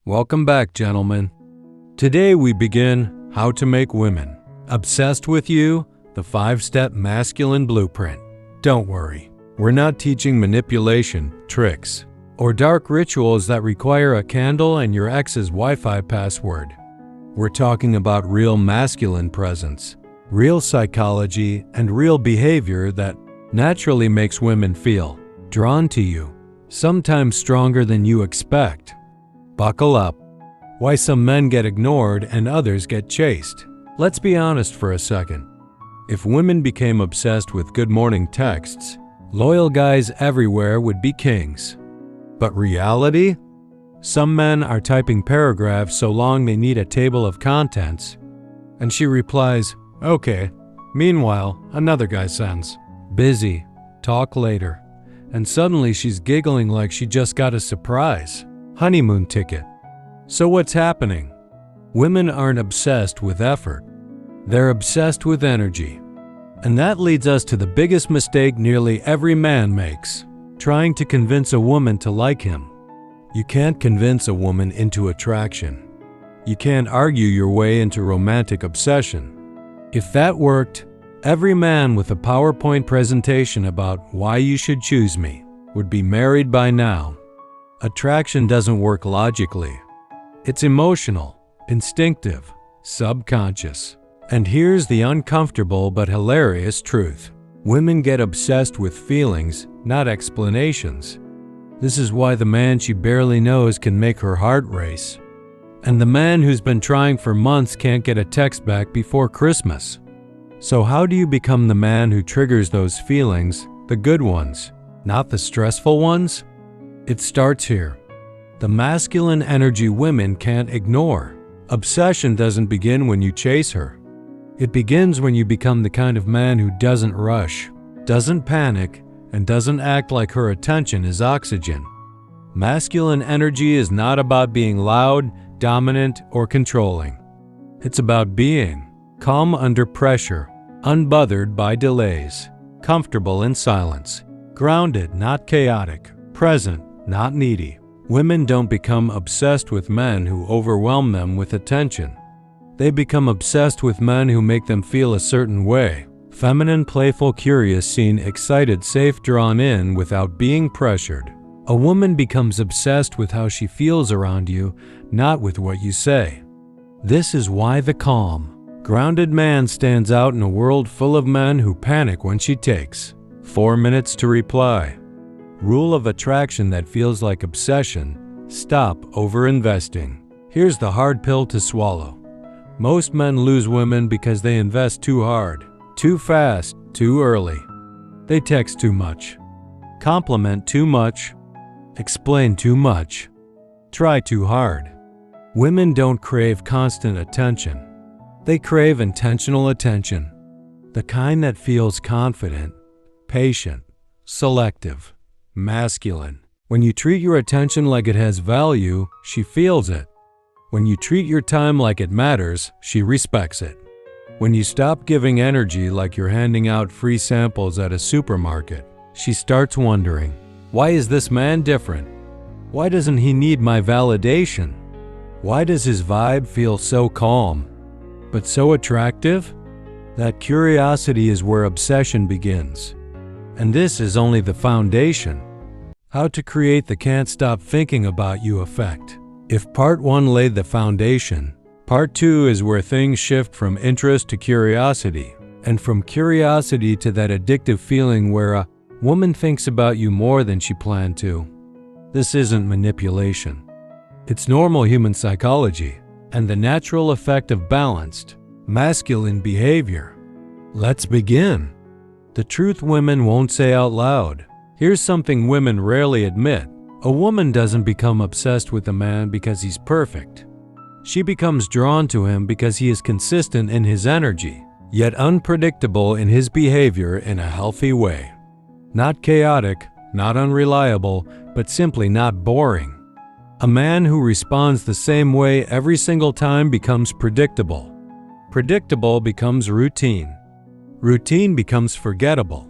Welcome back, gentlemen. Today we begin How to Make Women Obsessed with You, the 5-step masculine blueprint. Don't worry, we're not teaching manipulation, tricks, or dark rituals that require a candle and your ex's Wi-Fi password. We're talking about real masculine presence, real psychology, and real behavior that naturally makes women feel drawn to you, sometimes stronger than you expect. Buckle up. Why some men get ignored and others get chased. Let's be honest for a second. If women became obsessed with good morning texts, loyal guys everywhere would be kings. But reality? Some men are typing paragraphs so long they need a table of contents, and she replies, "Okay." Meanwhile, another guy sends, "Busy, talk later," and suddenly she's giggling like she just got a surprise honeymoon ticket. So what's happening? Women aren't obsessed with effort. They're obsessed with energy. And that leads us to the biggest mistake nearly every man makes, trying to convince a woman to like him. You can't convince a woman into attraction. You can't argue your way into romantic obsession. If that worked, every man with a PowerPoint presentation about why you should choose me would be married by now. Attraction doesn't work logically. It's emotional, instinctive, subconscious. And here's the uncomfortable but hilarious truth. Women get obsessed with feelings, not explanations. This is why the man she barely knows can make her heart race. And the man who's been trying for months can't get a text back before Christmas. So how do you become the man who triggers those feelings, the good ones, not the stressful ones? It starts here. The masculine energy women can't ignore. Obsession doesn't begin when you chase her. It begins when you become the kind of man who doesn't rush, doesn't panic, and doesn't act like her attention is oxygen. Masculine energy is not about being loud, dominant, or controlling. It's about being calm under pressure, unbothered by delays, comfortable in silence, grounded, not chaotic, present, not needy. Women don't become obsessed with men who overwhelm them with attention. They become obsessed with men who make them feel a certain way. Feminine, playful, curious, seen, excited, safe, drawn in without being pressured. A woman becomes obsessed with how she feels around you, not with what you say. This is why the calm, grounded man stands out in a world full of men who panic when she takes 4 minutes to reply. Rule of attraction that feels like obsession: stop overinvesting. Here's the hard pill to swallow. Most men lose women because they invest too hard, too fast, too early. They text too much, compliment too much, explain too much, try too hard. Women don't crave constant attention. They crave intentional attention, the kind that feels confident, patient, selective, masculine. When you treat your attention like it has value, she feels it. When you treat your time like it matters, she respects it. When you stop giving energy like you're handing out free samples at a supermarket, she starts wondering, why is this man different? Why doesn't he need my validation? Why does his vibe feel so calm, but so attractive? That curiosity is where obsession begins. And this is only the foundation. How to create the can't stop thinking about you effect. If part 1 laid the foundation, part 2 is where things shift from interest to curiosity, and from curiosity to that addictive feeling where a woman thinks about you more than she planned to. This isn't manipulation. It's normal human psychology and the natural effect of balanced, masculine behavior. Let's begin. The truth women won't say out loud. Here's something women rarely admit. A woman doesn't become obsessed with a man because he's perfect. She becomes drawn to him because he is consistent in his energy, yet unpredictable in his behavior in a healthy way. Not chaotic, not unreliable, but simply not boring. A man who responds the same way every single time becomes predictable. Predictable becomes routine. Routine becomes forgettable.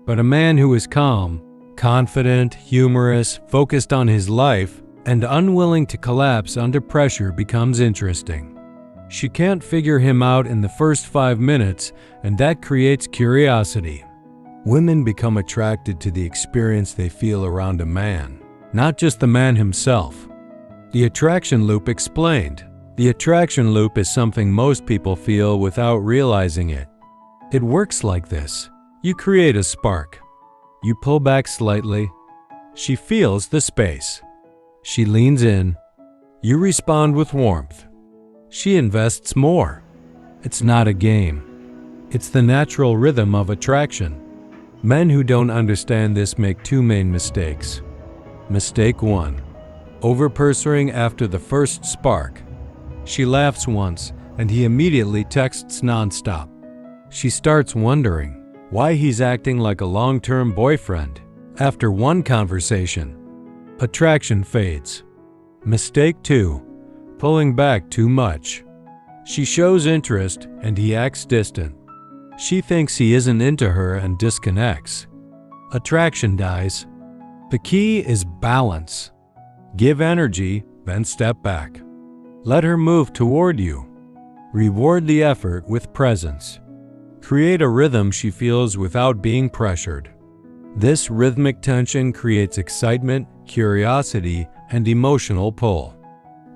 But a man who is calm, confident, humorous, focused on his life, and unwilling to collapse under pressure becomes interesting. She can't figure him out in the first 5 minutes, and that creates curiosity. Women become attracted to the experience they feel around a man, not just the man himself. The attraction loop explained. The attraction loop is something most people feel without realizing it. It works like this. You create a spark. You pull back slightly. She feels the space. She leans in. You respond with warmth. She invests more. It's not a game. It's the natural rhythm of attraction. Men who don't understand this make two main mistakes. Mistake 1. Over-pursuing after the first spark. She laughs once, and he immediately texts nonstop. She starts wondering why he's acting like a long-term boyfriend. After one conversation, attraction fades. Mistake 2. Pulling back too much. She shows interest, and he acts distant. She thinks he isn't into her and disconnects. Attraction dies. The key is balance. Give energy, then step back. Let her move toward you. Reward the effort with presence. Create a rhythm she feels without being pressured. This rhythmic tension creates excitement, curiosity, and emotional pull.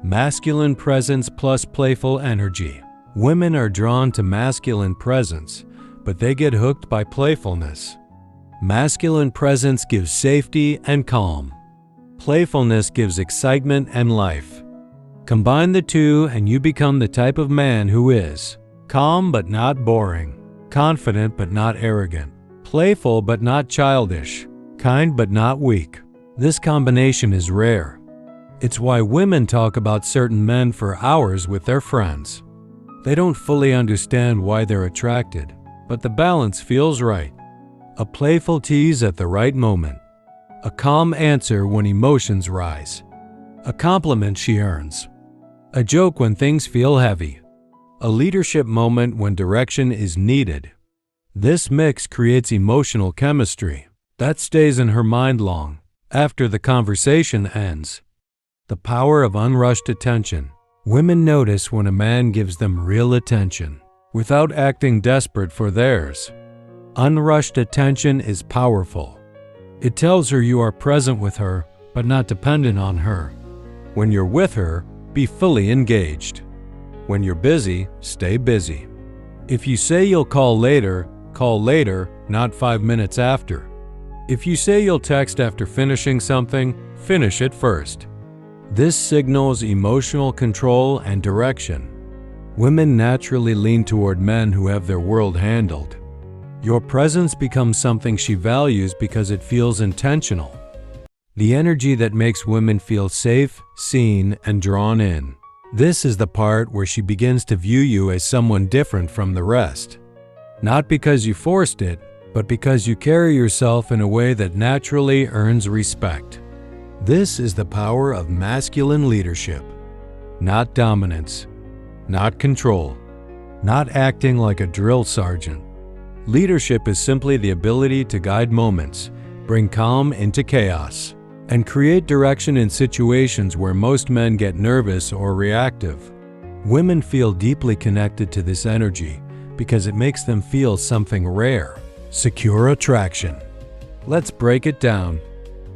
Masculine presence plus playful energy. Women are drawn to masculine presence, but they get hooked by playfulness. Masculine presence gives safety and calm. Playfulness gives excitement and life. Combine the two and you become the type of man who is calm but not boring, confident but not arrogant, playful but not childish, kind but not weak. This combination is rare. It's why women talk about certain men for hours with their friends. They don't fully understand why they're attracted, but the balance feels right. A playful tease at the right moment. A calm answer when emotions rise. A compliment she earns. A joke when things feel heavy. A leadership moment when direction is needed. This mix creates emotional chemistry that stays in her mind long after the conversation ends. The power of unrushed attention. Women notice when a man gives them real attention without acting desperate for theirs. Unrushed attention is powerful. It tells her you are present with her, but not dependent on her. When you're with her, be fully engaged. When you're busy, stay busy. If you say you'll call later, not 5 minutes after. If you say you'll text after finishing something, finish it first. This signals emotional control and direction. Women naturally lean toward men who have their world handled. Your presence becomes something she values because it feels intentional. The energy that makes women feel safe, seen, and drawn in. This is the part where she begins to view you as someone different from the rest. Not because you forced it, but because you carry yourself in a way that naturally earns respect. This is the power of masculine leadership. Not dominance, not control, not acting like a drill sergeant. Leadership is simply the ability to guide moments, bring calm into chaos, and create direction in situations where most men get nervous or reactive. Women feel deeply connected to this energy because it makes them feel something rare. Secure attraction. Let's break it down.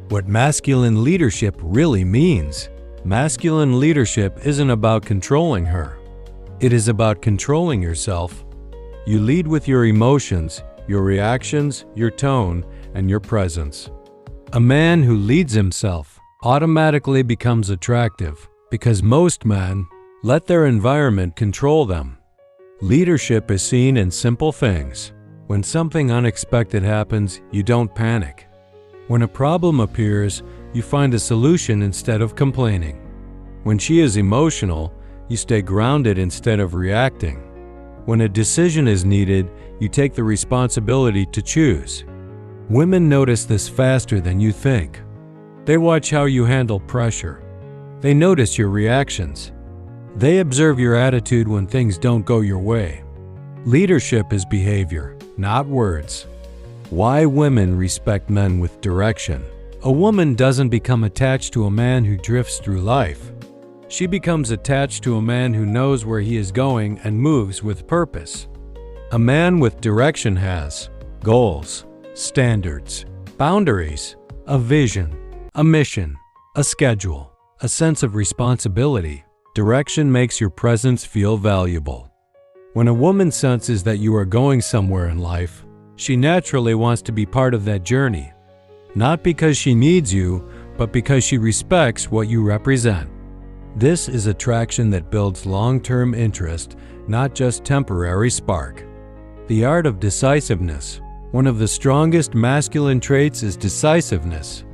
What masculine leadership really means. Masculine leadership isn't about controlling her. It is about controlling yourself. You lead with your emotions, your reactions, your tone, and your presence. A man who leads himself automatically becomes attractive because most men let their environment control them. Leadership is seen in simple things. When something unexpected happens, you don't panic. When a problem appears, you find a solution instead of complaining. When she is emotional, you stay grounded instead of reacting. When a decision is needed, you take the responsibility to choose. Women notice this faster than you think. They watch how you handle pressure. They notice your reactions. They observe your attitude when things don't go your way. Leadership is behavior, not words. Why women respect men with direction. A woman doesn't become attached to a man who drifts through life. She becomes attached to a man who knows where he is going and moves with purpose. A man with direction has goals, standards, boundaries, a vision, a mission, a schedule, a sense of responsibility. Direction makes your presence feel valuable. When a woman senses that you are going somewhere in life, she naturally wants to be part of that journey. Not because she needs you, but because she respects what you represent. This is attraction that builds long-term interest, not just temporary spark. The art of decisiveness. One of the strongest masculine traits is decisiveness.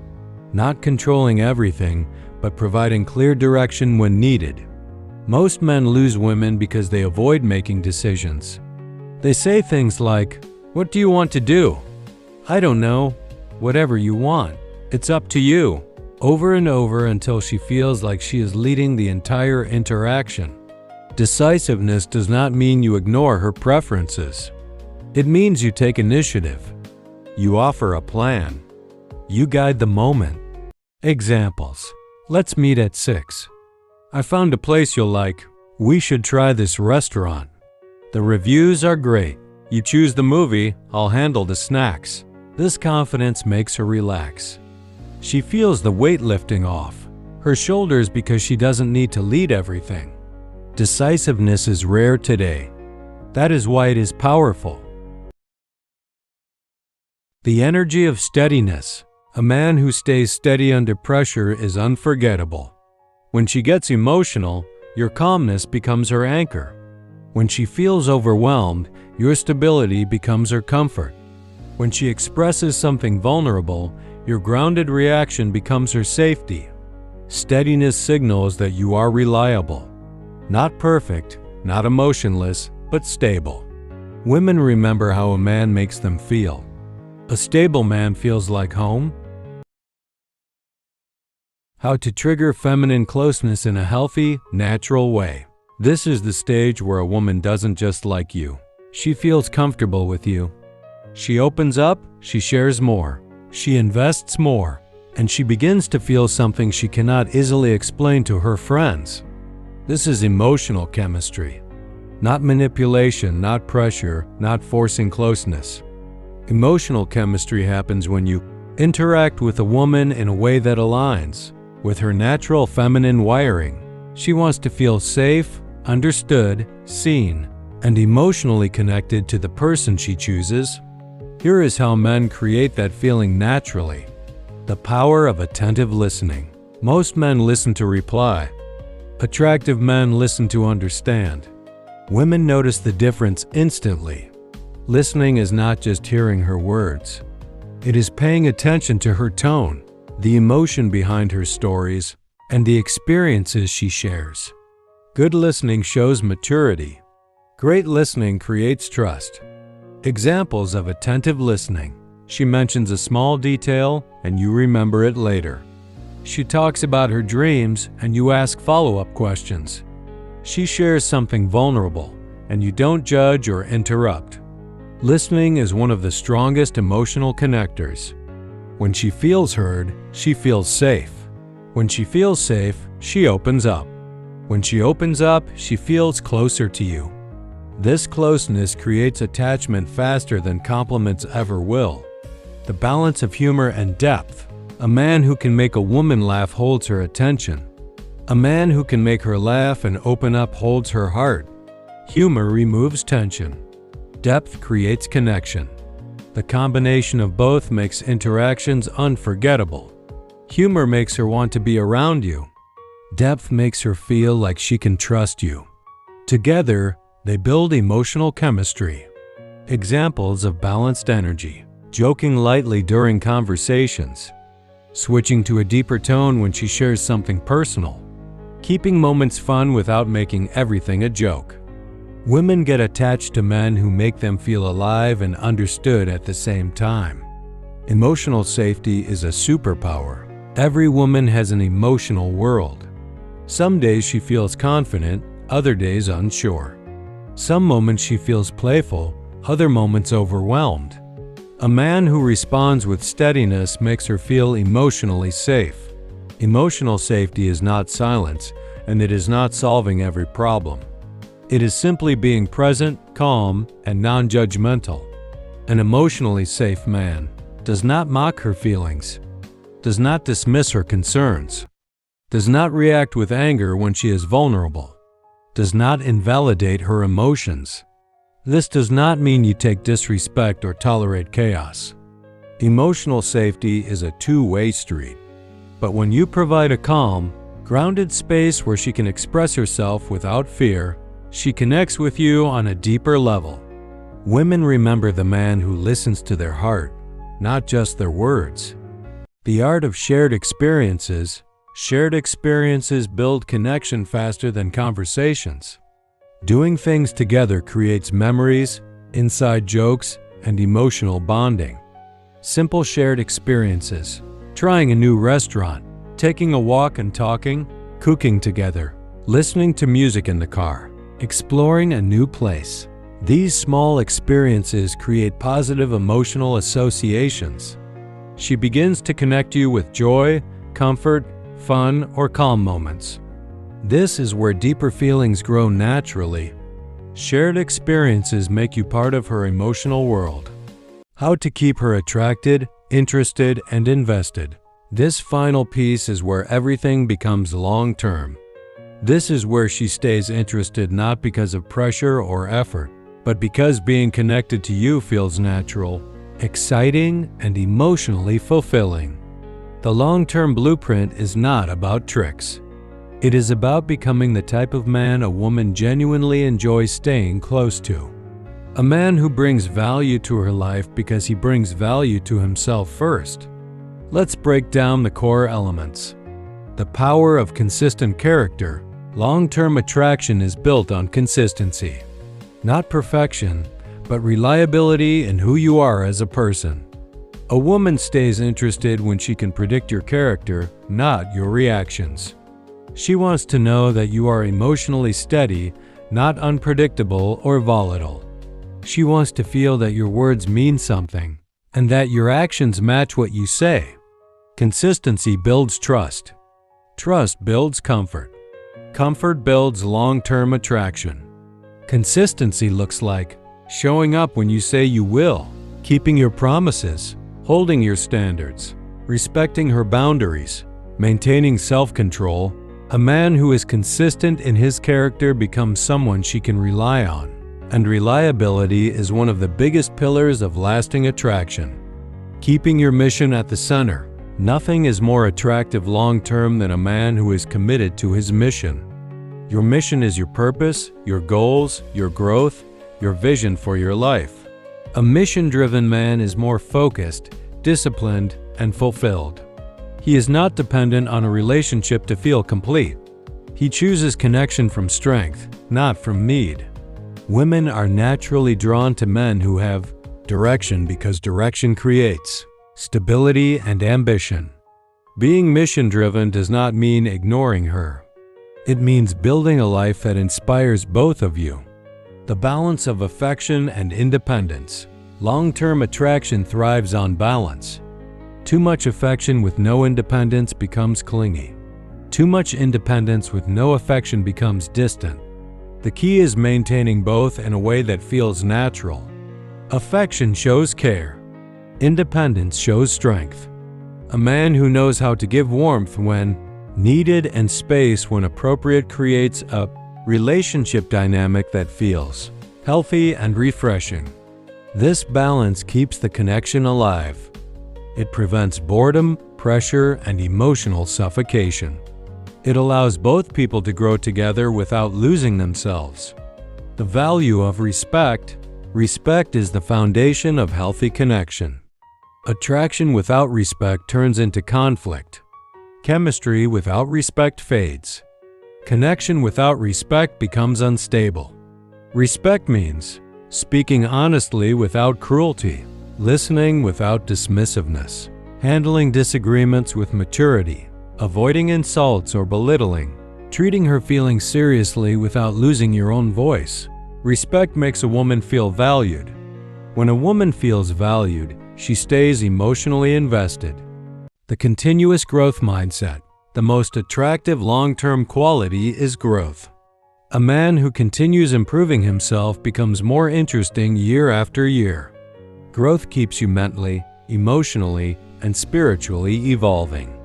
Not controlling everything, but providing clear direction when needed. Most men lose women because they avoid making decisions. They say things like, "What do you want to do?" "I don't know." "Whatever you want. It's up to you." Over and over until she feels like she is leading the entire interaction. Decisiveness does not mean you ignore her preferences. It means you take initiative. You offer a plan. You guide the moment. Examples. "Let's meet at 6. I found a place you'll like. We should try this restaurant. The reviews are great. You choose the movie, I'll handle the snacks." This confidence makes her relax. She feels the weight lifting off her shoulders because she doesn't need to lead everything. Decisiveness is rare today. That is why it is powerful. The energy of steadiness. A man who stays steady under pressure is unforgettable. When she gets emotional, your calmness becomes her anchor. When she feels overwhelmed, your stability becomes her comfort. When she expresses something vulnerable, your grounded reaction becomes her safety. Steadiness signals that you are reliable. Not perfect, not emotionless, but stable. Women remember how a man makes them feel. A stable man feels like home. How to trigger feminine closeness in a healthy, natural way. This is the stage where a woman doesn't just like you. She feels comfortable with you. She opens up, she shares more, she invests more, and she begins to feel something she cannot easily explain to her friends. This is emotional chemistry. Not manipulation, not pressure, not forcing closeness. Emotional chemistry happens when you interact with a woman in a way that aligns with her natural feminine wiring. She wants to feel safe, understood, seen, and emotionally connected to the person she chooses. Here is how men create that feeling naturally. The power of attentive listening. Most men listen to reply. Attractive men listen to understand. Women notice the difference instantly. Listening is not just hearing her words. It is paying attention to her tone, the emotion behind her stories, and the experiences she shares. Good listening shows maturity. Great listening creates trust. Examples of attentive listening. She mentions a small detail and you remember it later. She talks about her dreams and you ask follow-up questions. She shares something vulnerable and you don't judge or interrupt. Listening is one of the strongest emotional connectors. When she feels heard, she feels safe. When she feels safe, she opens up. When she opens up, she feels closer to you. This closeness creates attachment faster than compliments ever will. The balance of humor and depth. A man who can make a woman laugh holds her attention. A man who can make her laugh and open up holds her heart. Humor removes tension. Depth creates connection. The combination of both makes interactions unforgettable. Humor makes her want to be around you. Depth makes her feel like she can trust you. Together, they build emotional chemistry. Examples of balanced energy. Joking lightly during conversations. Switching to a deeper tone when she shares something personal. Keeping moments fun without making everything a joke. Women get attached to men who make them feel alive and understood at the same time. Emotional safety is a superpower. Every woman has an emotional world. Some days she feels confident, other days unsure. Some moments she feels playful, other moments overwhelmed. A man who responds with steadiness makes her feel emotionally safe. Emotional safety is not silence, and it is not solving every problem. It is simply being present, calm, and non-judgmental. An emotionally safe man does not mock her feelings, does not dismiss her concerns, does not react with anger when she is vulnerable, does not invalidate her emotions. This does not mean you take disrespect or tolerate chaos. Emotional safety is a two-way street. But when you provide a calm, grounded space where she can express herself without fear, she connects with you on a deeper level. Women remember the man who listens to their heart, not just their words. The art of shared experiences build connection faster than conversations. Doing things together creates memories, inside jokes, and emotional bonding. Simple shared experiences, trying a new restaurant, taking a walk and talking, cooking together, listening to music in the car, exploring a new place. These small experiences create positive emotional associations. She begins to connect you with joy, comfort, fun, or calm moments. This is where deeper feelings grow naturally. Shared experiences make you part of her emotional world. How to keep her attracted, interested, and invested. This final piece is where everything becomes long-term. This is where she stays interested not because of pressure or effort, but because being connected to you feels natural, exciting, and emotionally fulfilling. The long-term blueprint is not about tricks. It is about becoming the type of man a woman genuinely enjoys staying close to. A man who brings value to her life because he brings value to himself first. Let's break down the core elements. The power of consistent character. Long-term attraction is built on consistency. Not perfection, but reliability in who you are as a person. A woman stays interested when she can predict your character, not your reactions. She wants to know that you are emotionally steady, not unpredictable or volatile. She wants to feel that your words mean something, and that your actions match what you say. Consistency builds trust. Trust builds comfort. Comfort builds long-term attraction. Consistency looks like showing up when you say you will, keeping your promises, holding your standards, respecting her boundaries, maintaining self-control. A man who is consistent in his character becomes someone she can rely on, and reliability is one of the biggest pillars of lasting attraction. Keeping your mission at the center. Nothing is more attractive long-term than a man who is committed to his mission. Your mission is your purpose, your goals, your growth, your vision for your life. A mission-driven man is more focused, disciplined, and fulfilled. He is not dependent on a relationship to feel complete. He chooses connection from strength, not from need. Women are naturally drawn to men who have direction because direction creates stability and ambition. Being mission-driven does not mean ignoring her. It means building a life that inspires both of you. The balance of affection and independence. Long-term attraction thrives on balance. Too much affection with no independence becomes clingy. Too much independence with no affection becomes distant. The key is maintaining both in a way that feels natural. Affection shows care. Independence shows strength. A man who knows how to give warmth when needed and space when appropriate creates a relationship dynamic that feels healthy and refreshing. This balance keeps the connection alive. It prevents boredom, pressure, and emotional suffocation. It allows both people to grow together without losing themselves. The value of respect. Respect is the foundation of healthy connection. Attraction without respect turns into conflict. Chemistry without respect fades. Connection without respect becomes unstable. Respect means speaking honestly without cruelty, listening without dismissiveness, handling disagreements with maturity, avoiding insults or belittling, treating her feelings seriously without losing your own voice. Respect makes a woman feel valued. When a woman feels valued, she stays emotionally invested. The continuous growth mindset. The most attractive long-term quality is growth. A man who continues improving himself becomes more interesting year after year. Growth keeps you mentally, emotionally, and spiritually evolving.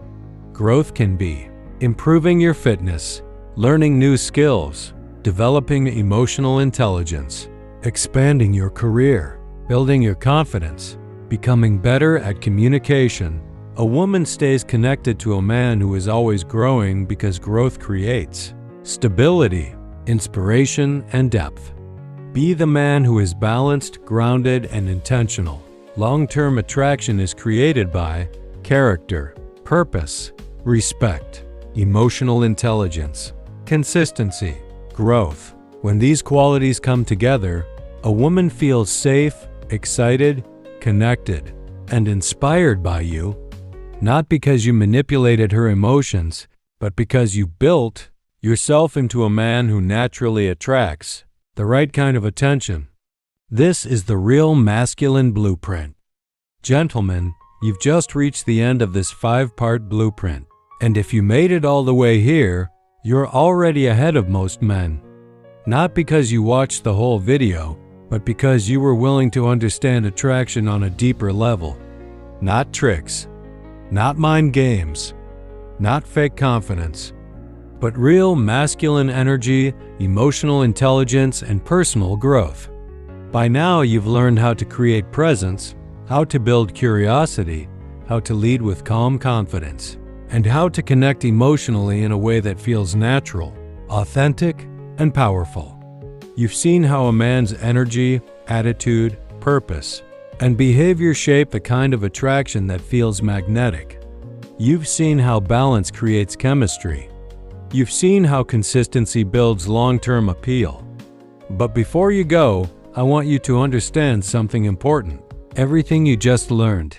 Growth can be improving your fitness, learning new skills, developing emotional intelligence, expanding your career, building your confidence, becoming better at communication. A woman stays connected to a man who is always growing because growth creates stability, inspiration, and depth. Be the man who is balanced, grounded, and intentional. Long-term attraction is created by character, purpose, respect, emotional intelligence, consistency, growth. When these qualities come together, a woman feels safe, excited, connected, and inspired by you, not because you manipulated her emotions, but because you built yourself into a man who naturally attracts the right kind of attention. This is the real masculine blueprint. Gentlemen, you've just reached the end of this 5-part blueprint. And if you made it all the way here, you're already ahead of most men. Not because you watched the whole video, but because you were willing to understand attraction on a deeper level. Not tricks, not mind games, not fake confidence, but real masculine energy, emotional intelligence, and personal growth. By now, you've learned how to create presence, how to build curiosity, how to lead with calm confidence, and how to connect emotionally in a way that feels natural, authentic, and powerful. You've seen how a man's energy, attitude, purpose, and behavior shape the kind of attraction that feels magnetic. You've seen how balance creates chemistry. You've seen how consistency builds long-term appeal. But before you go, I want you to understand something important. Everything you just learned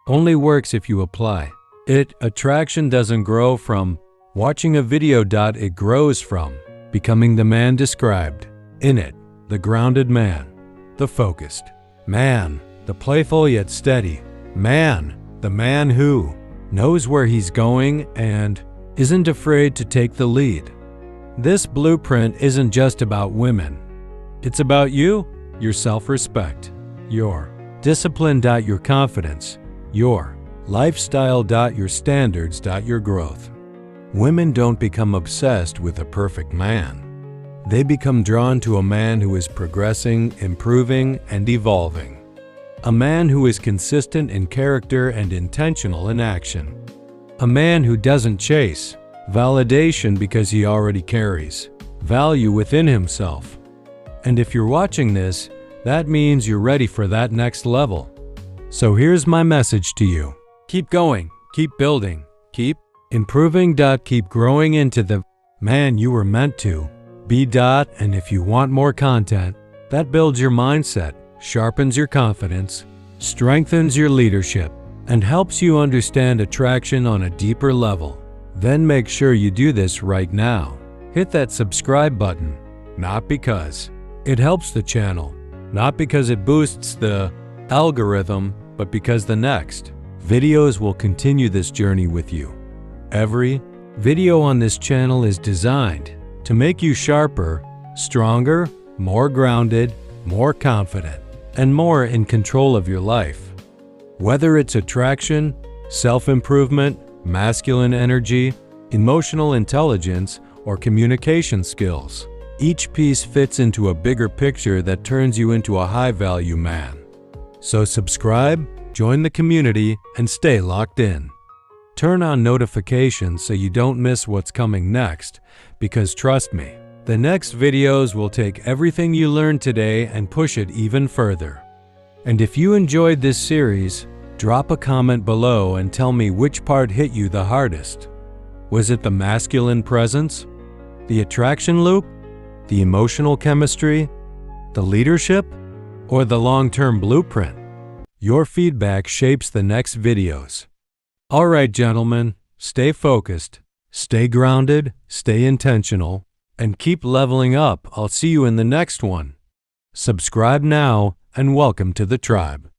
only works if you apply it. Attraction doesn't grow from watching a video. It grows from becoming the man described in it, the grounded man, the focused man, the playful yet steady man, the man who knows where he's going and isn't afraid to take the lead. This blueprint isn't just about women. It's about you, your self-respect, your discipline. Your confidence, your lifestyle. Your standards. Your growth. Women don't become obsessed with a perfect man. They become drawn to a man who is progressing, improving, and evolving. A man who is consistent in character and intentional in action. A man who doesn't chase validation because he already carries value within himself. And if you're watching this, that means you're ready for that next level. So here's my message to you. Keep going, keep building, keep improving. Keep growing into the man you were meant to be. And if you want more content that builds your mindset, sharpens your confidence, strengthens your leadership, and helps you understand attraction on a deeper level, then make sure you do this right now. Hit that subscribe button, not because it helps the channel, not because it boosts the algorithm, but because the next videos will continue this journey with you. Every video on this channel is designed to make you sharper, stronger, more grounded, more confident, and more in control of your life. Whether it's attraction, self-improvement, masculine energy, emotional intelligence, or communication skills, each piece fits into a bigger picture that turns you into a high-value man. So subscribe, join the community, and stay locked in. Turn on notifications so you don't miss what's coming next, because trust me, the next videos will take everything you learned today and push it even further. And if you enjoyed this series, drop a comment below and tell me which part hit you the hardest. Was it the masculine presence, the attraction loop, the emotional chemistry, the leadership, or the long-term blueprint? Your feedback shapes the next videos. All right, gentlemen, stay focused, stay grounded, stay intentional, and keep leveling up. I'll see you in the next one. Subscribe now and welcome to the tribe.